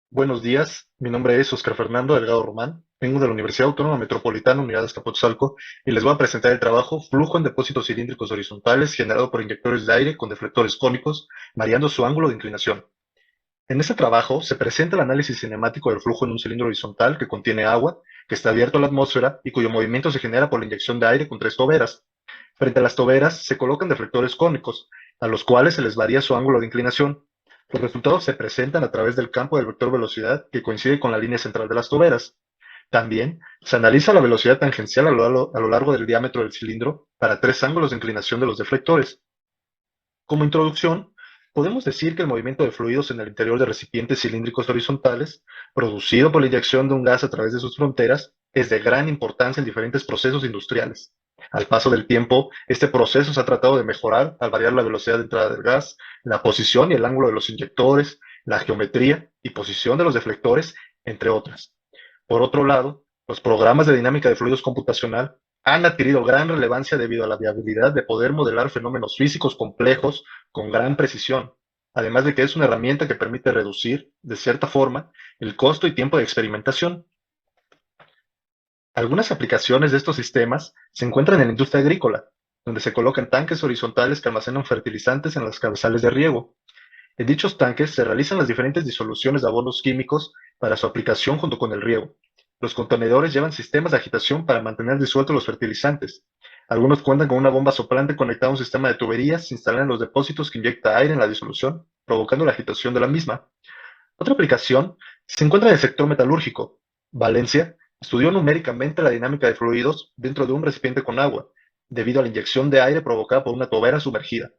Buenos días, mi nombre es Oscar Fernando Delgado Román, vengo de la Universidad Autónoma Metropolitana Unidad Azcapotzalco y les voy a presentar el trabajo Flujo en depósitos cilíndricos horizontales generado por inyectores de aire con deflectores cónicos, variando su ángulo de inclinación. En este trabajo se presenta el análisis cinemático del flujo en un cilindro horizontal que contiene agua, que está abierto a la atmósfera y cuyo movimiento se genera por la inyección de aire con tres toberas. Frente a las toberas se colocan deflectores cónicos, a los cuales se les varía su ángulo de inclinación. Los resultados se presentan a través del campo del vector velocidad que coincide con la línea central de las toberas. También se analiza la velocidad tangencial a lo largo del diámetro del cilindro para tres ángulos de inclinación de los deflectores. Como introducción, podemos decir que el movimiento de fluidos en el interior de recipientes cilíndricos horizontales, producido por la inyección de un gas a través de sus fronteras, es de gran importancia en diferentes procesos industriales. Al paso del tiempo, este proceso se ha tratado de mejorar al variar la velocidad de entrada del gas, la posición y el ángulo de los inyectores, la geometría y posición de los deflectores, entre otras. Por otro lado, los programas de dinámica de fluidos computacional han adquirido gran relevancia debido a la viabilidad de poder modelar fenómenos físicos complejos con gran precisión, además de que es una herramienta que permite reducir, de cierta forma, el costo y tiempo de experimentación. Algunas aplicaciones de estos sistemas se encuentran en la industria agrícola, donde se colocan tanques horizontales que almacenan fertilizantes en las cabezales de riego. En dichos tanques se realizan las diferentes disoluciones de abonos químicos para su aplicación junto con el riego. Los contenedores llevan sistemas de agitación para mantener disueltos los fertilizantes. Algunos cuentan con una bomba soplante conectada a un sistema de tuberías instalada en los depósitos que inyecta aire en la disolución, provocando la agitación de la misma. Otra aplicación se encuentra en el sector metalúrgico. Valencia estudió numéricamente la dinámica de fluidos dentro de un recipiente con agua, debido a la inyección de aire provocada por una tobera sumergida.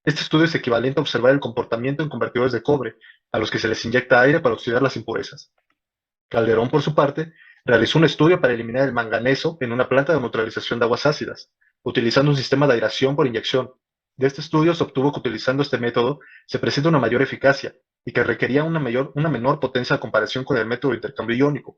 Este estudio es equivalente a observar el comportamiento en convertidores de cobre, a los que se les inyecta aire para oxidar las impurezas. Calderón, por su parte, realizó un estudio para eliminar el manganeso en una planta de neutralización de aguas ácidas, utilizando un sistema de aireación por inyección. De este estudio se obtuvo que utilizando este método se presenta una mayor eficacia y que requería una menor potencia a comparación con el método de intercambio iónico.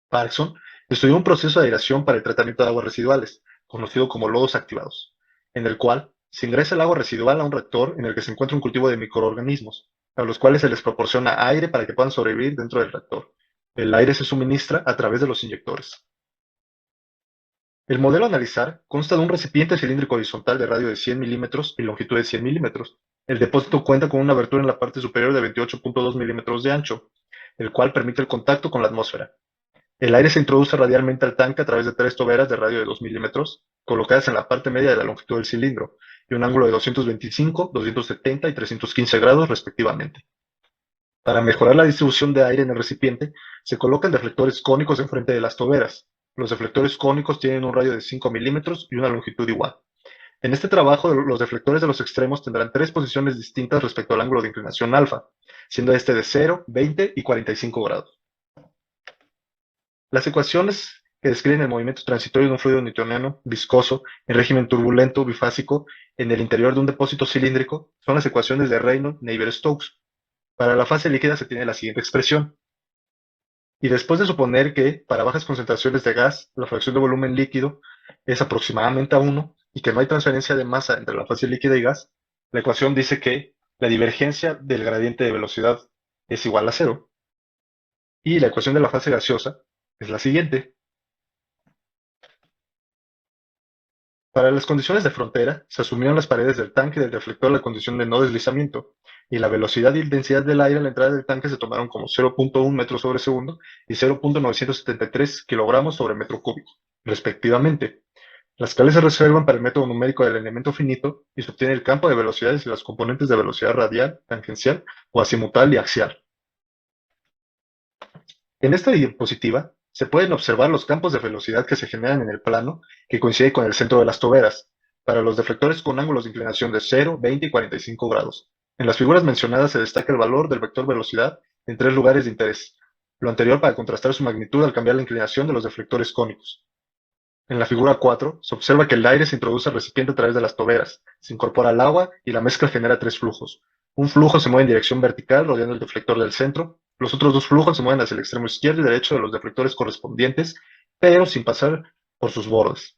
Parkson estudió un proceso de aireación para el tratamiento de aguas residuales, conocido como lodos activados, en el cual se ingresa el agua residual a un reactor en el que se encuentra un cultivo de microorganismos, a los cuales se les proporciona aire para que puedan sobrevivir dentro del reactor. El aire se suministra a través de los inyectores. El modelo a analizar consta de un recipiente cilíndrico horizontal de radio de 100 milímetros y longitud de 100 milímetros. El depósito cuenta con una abertura en la parte superior de 28.2 milímetros de ancho, el cual permite el contacto con la atmósfera. El aire se introduce radialmente al tanque a través de tres toberas de radio de 2 milímetros, colocadas en la parte media de la longitud del cilindro, y un ángulo de 225, 270 y 315 grados respectivamente. Para mejorar la distribución de aire en el recipiente, se colocan deflectores cónicos enfrente de las toberas. Los deflectores cónicos tienen un radio de 5 milímetros y una longitud igual. En este trabajo, los deflectores de los extremos tendrán tres posiciones distintas respecto al ángulo de inclinación alfa, siendo este de 0, 20 y 45 grados. Las ecuaciones que describen el movimiento transitorio de un fluido newtoniano viscoso en régimen turbulento bifásico en el interior de un depósito cilíndrico son las ecuaciones de Reynolds-Navier-Stokes. Para la fase líquida se tiene la siguiente expresión. Y después de suponer que para bajas concentraciones de gas la fracción de volumen líquido es aproximadamente a 1 y que no hay transferencia de masa entre la fase líquida y gas, la ecuación dice que la divergencia del gradiente de velocidad es igual a 0 y la ecuación de la fase gaseosa es la siguiente. Para las condiciones de frontera, se asumieron las paredes del tanque y del reflector la condición de no deslizamiento, y la velocidad y densidad del aire a la entrada del tanque se tomaron como 0.1 metros sobre segundo y 0.973 kilogramos sobre metro cúbico, respectivamente, las cuales se reservan para el método numérico del elemento finito y se obtiene el campo de velocidades y las componentes de velocidad radial, tangencial o azimutal y axial. En esta diapositiva se pueden observar los campos de velocidad que se generan en el plano que coincide con el centro de las toberas, para los deflectores con ángulos de inclinación de 0, 20 y 45 grados. En las figuras mencionadas se destaca el valor del vector velocidad en tres lugares de interés, lo anterior para contrastar su magnitud al cambiar la inclinación de los deflectores cónicos. En la figura 4 se observa que el aire se introduce al recipiente a través de las toberas, se incorpora al agua y la mezcla genera tres flujos. Un flujo se mueve en dirección vertical rodeando el deflector del centro, los otros dos flujos se mueven hacia el extremo izquierdo y derecho de los deflectores correspondientes, pero sin pasar por sus bordes.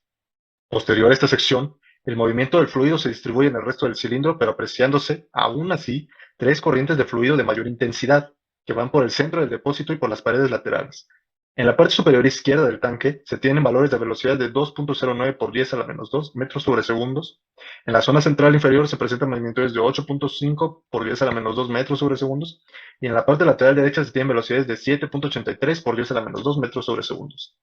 Posterior a esta sección, el movimiento del fluido se distribuye en el resto del cilindro, pero apreciándose, aún así, tres corrientes de fluido de mayor intensidad, que van por el centro del depósito y por las paredes laterales. En la parte superior izquierda del tanque se tienen valores de velocidad de 2.09 por 10 a la menos 2 metros sobre segundos. En la zona central inferior se presentan magnitudes de 8.5 por 10 a la menos 2 metros sobre segundos. Y en la parte lateral derecha se tienen velocidades de 7.83 por 10 a la menos 2 metros sobre segundos.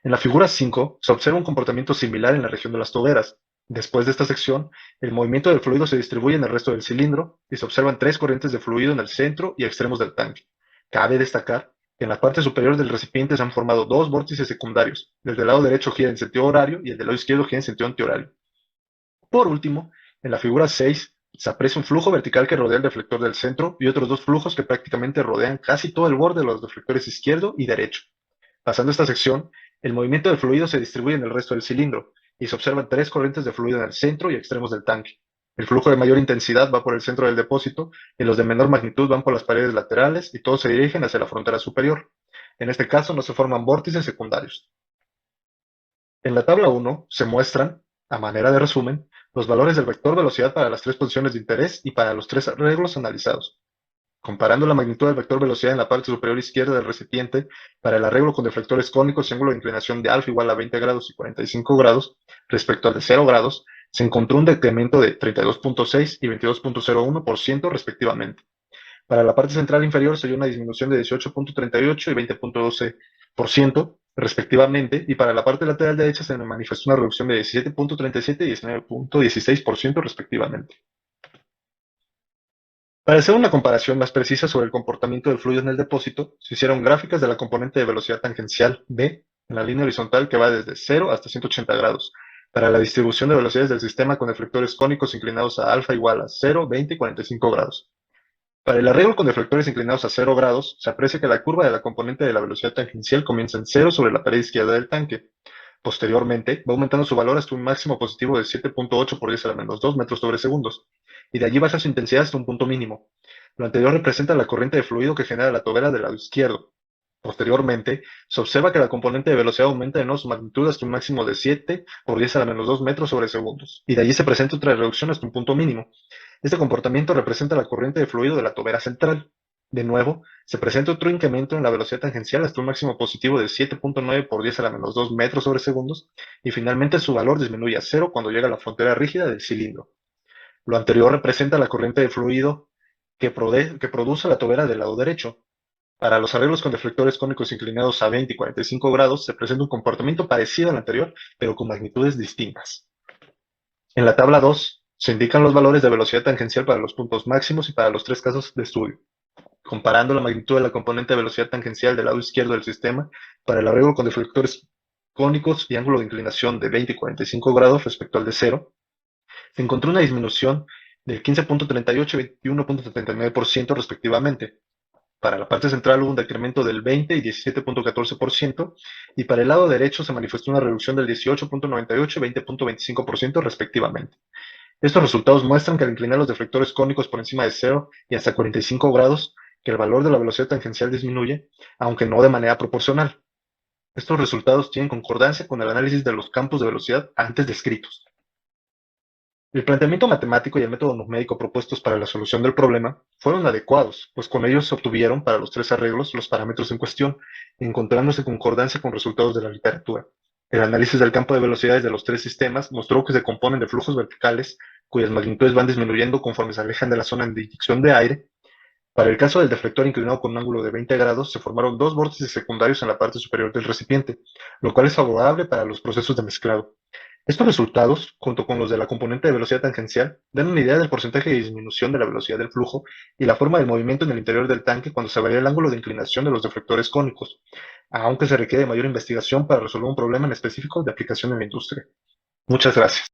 En la figura 5 se observa un comportamiento similar en la región de las toberas. Después de esta sección, el movimiento del fluido se distribuye en el resto del cilindro y se observan tres corrientes de fluido en el centro y extremos del tanque. Cabe destacar que en la parte superior del recipiente se han formado dos vórtices secundarios. El del lado derecho gira en sentido horario y el del lado izquierdo gira en sentido antihorario. Por último, en la figura 6 se aprecia un flujo vertical que rodea el deflector del centro y otros dos flujos que prácticamente rodean casi todo el borde de los deflectores izquierdo y derecho. Pasando esta sección, el movimiento del fluido se distribuye en el resto del cilindro y se observan tres corrientes de fluido en el centro y extremos del tanque. El flujo de mayor intensidad va por el centro del depósito y los de menor magnitud van por las paredes laterales y todos se dirigen hacia la frontera superior. En este caso no se forman vórtices secundarios. En la tabla 1 se muestran, a manera de resumen, los valores del vector velocidad para las tres posiciones de interés y para los tres arreglos analizados. Comparando la magnitud del vector velocidad en la parte superior izquierda del recipiente para el arreglo con deflectores cónicos y ángulo de inclinación de alfa igual a 20 grados y 45 grados respecto al de 0 grados, se encontró un decremento de 32.6 y 22.01% respectivamente. Para la parte central inferior se dio una disminución de 18.38 y 20.12% respectivamente, y para la parte lateral derecha se manifestó una reducción de 17.37 y 19.16% respectivamente. Para hacer una comparación más precisa sobre el comportamiento del fluido en el depósito, se hicieron gráficas de la componente de velocidad tangencial B en la línea horizontal que va desde 0 hasta 180 grados, para la distribución de velocidades del sistema con deflectores cónicos inclinados a alfa igual a 0, 20 y 45 grados. Para el arreglo con deflectores inclinados a 0 grados, se aprecia que la curva de la componente de la velocidad tangencial comienza en 0 sobre la pared izquierda del tanque. Posteriormente, va aumentando su valor hasta un máximo positivo de 7.8 por 10 a la menos 2 metros sobre segundos, y de allí baja su intensidad hasta un punto mínimo. Lo anterior representa la corriente de fluido que genera la tobera del lado izquierdo. Posteriormente, se observa que la componente de velocidad aumenta en su magnitud hasta un máximo de 7 por 10 a la menos 2 metros sobre segundos, y de allí se presenta otra reducción hasta un punto mínimo. Este comportamiento representa la corriente de fluido de la tobera central. De nuevo, se presenta otro incremento en la velocidad tangencial hasta un máximo positivo de 7.9 por 10 a la menos 2 metros sobre segundos, y finalmente su valor disminuye a cero cuando llega a la frontera rígida del cilindro. Lo anterior representa la corriente de fluido que produce la tobera del lado derecho. Para los arreglos con deflectores cónicos inclinados a 20 y 45 grados se presenta un comportamiento parecido al anterior, pero con magnitudes distintas. En la tabla 2 se indican los valores de velocidad tangencial para los puntos máximos y para los tres casos de estudio. Comparando la magnitud de la componente de velocidad tangencial del lado izquierdo del sistema para el arreglo con deflectores cónicos y ángulo de inclinación de 20 y 45 grados respecto al de 0, se encontró una disminución del 15.38 y 21.79% respectivamente. Para la parte central hubo un decremento del 20 y 17.14%, y para el lado derecho se manifestó una reducción del 18.98 y 20.25% respectivamente. Estos resultados muestran que al inclinar los deflectores cónicos por encima de 0 y hasta 45 grados, que el valor de la velocidad tangencial disminuye, aunque no de manera proporcional. Estos resultados tienen concordancia con el análisis de los campos de velocidad antes descritos. El planteamiento matemático y el método numérico propuestos para la solución del problema fueron adecuados, pues con ellos se obtuvieron para los tres arreglos los parámetros en cuestión, encontrándose concordancia con resultados de la literatura. El análisis del campo de velocidades de los tres sistemas mostró que se componen de flujos verticales cuyas magnitudes van disminuyendo conforme se alejan de la zona de inyección de aire. Para el caso del deflector inclinado con un ángulo de 20 grados, se formaron dos vórtices secundarios en la parte superior del recipiente, lo cual es favorable para los procesos de mezclado. Estos resultados, junto con los de la componente de velocidad tangencial, dan una idea del porcentaje de disminución de la velocidad del flujo y la forma del movimiento en el interior del tanque cuando se varía el ángulo de inclinación de los deflectores cónicos, aunque se requiere mayor investigación para resolver un problema en específico de aplicación en la industria. Muchas gracias.